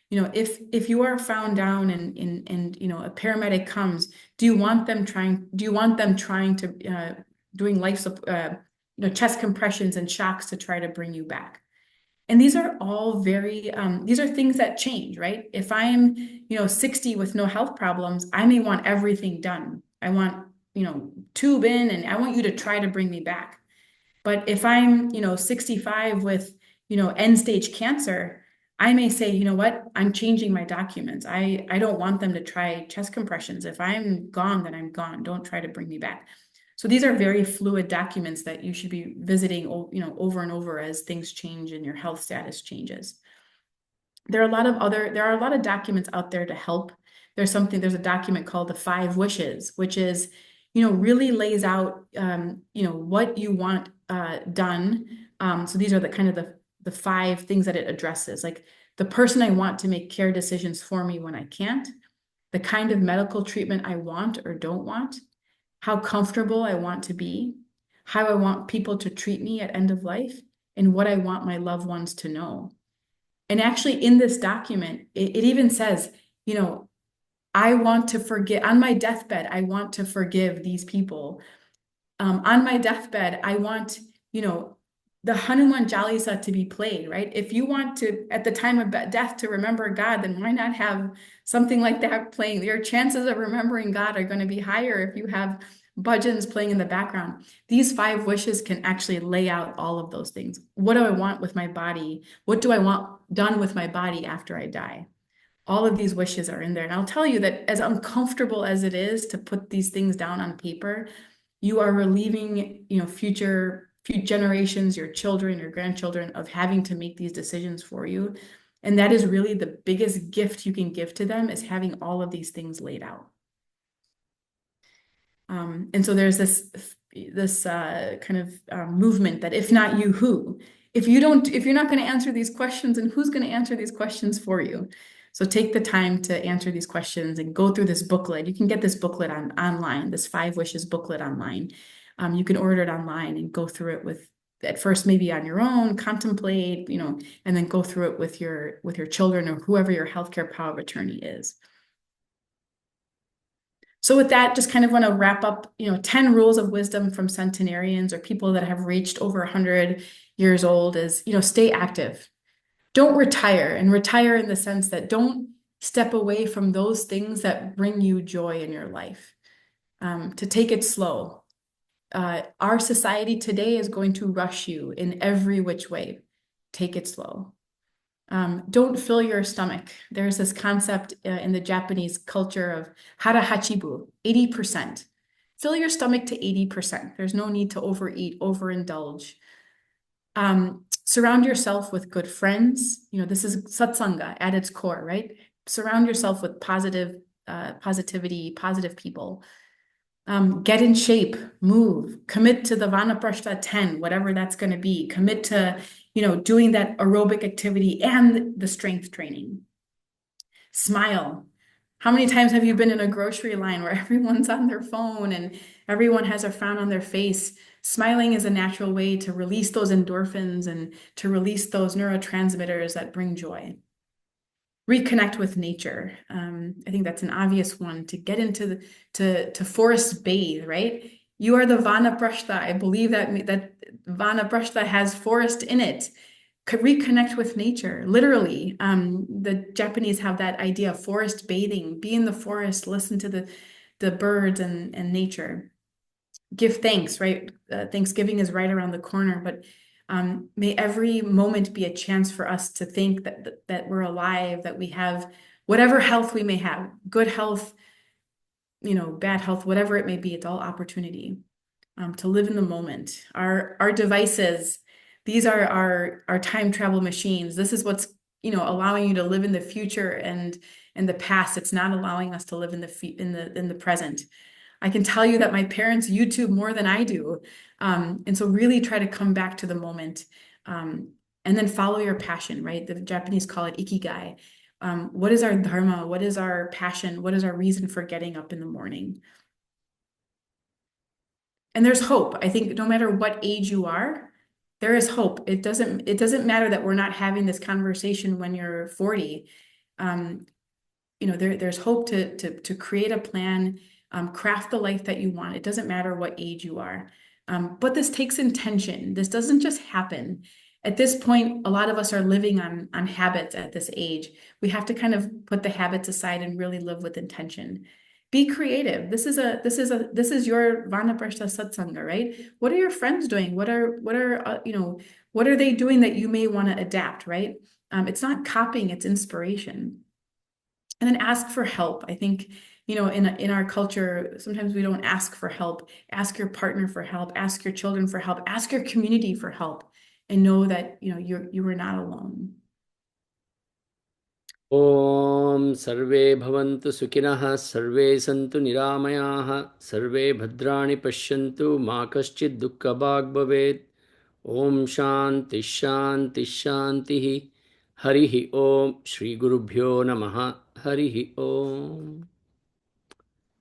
If you are found down and a paramedic comes, do you want them trying to doing life chest compressions and shocks to try to bring you back? And these are all these are things that change, right? If I'm 60 with no health problems, I may want everything done. I want tube in, and I want you to try to bring me back. But if I'm 65 with end stage cancer, I may say, you know what, I'm changing my documents. I don't want them to try chest compressions. If I'm gone, then I'm gone. Don't try to bring me back. So these are very fluid documents that you should be visiting, over and over as things change and your health status changes. There are a lot of documents out there to help. There's a document called the 5 Wishes, which is, really lays out, what you want done. So these are the 5 things that it addresses, like the person I want to make care decisions for me when I can't, the kind of medical treatment I want or don't want, how comfortable I want to be, how I want people to treat me at end of life, and what I want my loved ones to know. And actually in this document, it even says, I want to forgive, on my deathbed, I want to forgive these people On my deathbed, I want, the Hanuman Jalisa to be played, right? If you want to, at the time of death, to remember God, then why not have something like that playing? Your chances of remembering God are going to be higher if you have bhajans playing in the background. These 5 wishes can actually lay out all of those things. What do I want with my body? What do I want done with my body after I die? All of these wishes are in there. And I'll tell you that as uncomfortable as it is to put these things down on paper, you are relieving, future generations, your children, your grandchildren, of having to make these decisions for you. And that is really the biggest gift you can give to them, is having all of these things laid out. And so there's this kind of movement that if not you, who? If you're not going to answer these questions, and who's going to answer these questions for you? So take the time to answer these questions and go through this booklet. You can get this booklet online, this 5 wishes booklet online. You can order it online and go through it at first maybe on your own, contemplate, and then go through it with your children or whoever your healthcare power of attorney is. So with that, just kind of want to wrap up, 10 rules of wisdom from centenarians or people that have reached over 100 years old is, stay active. Don't retire, and retire in the sense that don't step away from those things that bring you joy in your life. To take it slow. Our society today is going to rush you in every which way. Take it slow. Don't fill your stomach. There's this concept in the Japanese culture of hara hachibu, 80%. Fill your stomach to 80%. There's no need to overeat, overindulge. Surround yourself with good friends. This is satsanga at its core, right? Surround yourself with positivity, positive people. Get in shape, move, commit to the Vanaprastha 10, whatever that's going to be. Commit to, doing that aerobic activity and the strength training. Smile. How many times have you been in a grocery line where everyone's on their phone and everyone has a frown on their face? Smiling is a natural way to release those endorphins and to release those neurotransmitters that bring joy. Reconnect with nature. I think that's an obvious one. To get into to forest bathe, right? You are the Vanaprastha. I believe that Vanaprastha has forest in it. Could reconnect with nature, literally. The Japanese have that idea of forest bathing. Be in the forest, listen to the birds and nature. Give thanks, right? Thanksgiving is right around the corner, but may every moment be a chance for us to think that we're alive, that we have whatever health we may have, good health, bad health, whatever it may be. It's all opportunity to live in the moment. Our devices, these are our time travel machines. This is what's allowing you to live in the future and in the past. It's not allowing us to live in the present. I can tell you that my parents YouTube more than I do. And so really try to come back to the moment, and then follow your passion, right? The Japanese call it ikigai. What is our dharma? What is our passion? What is our reason for getting up in the morning? And there's hope. I think no matter what age you are, there is hope. It doesn't matter that we're not having this conversation when you're 40. There's hope to create a plan, craft the life that you want. It doesn't matter what age you are. But this takes intention. This doesn't just happen. At this point, a lot of us are living on habits at this age. We have to kind of put the habits aside and really live with intention. Be creative. This is your Vanaprastha satsanga, right? What are your friends doing? What are they doing that you may want to adapt, right? It's not copying, it's inspiration. And then ask for help. I think, in our culture, sometimes we don't ask for help. Ask your partner for help. Ask your children for help. Ask your community for help, and know that you are not alone. Om Sarve Bhavantu Sukhinah Sarve Santu Niramayaha Sarve Bhadrani Pashyantu Ma Kaschid Dukkha Bhag Bhavet. Om Shanti Shanti Shanti Harihi Om Shri Gurubhyo Namaha Harihi Om.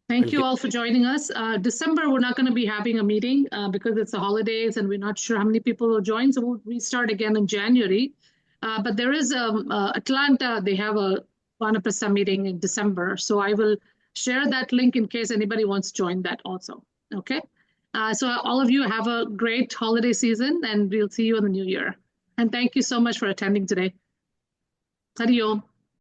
Thank you all for joining us. December, we're not going to be having a meeting because it's the holidays and we're not sure how many people will join. So we'll restart again in January. But there is Atlanta, they have a Vanaprastha meeting in December. So I will share that link in case anybody wants to join that also. Okay. So all of you have a great holiday season, and we'll see you in the new year. And thank you so much for attending today. Hari Om.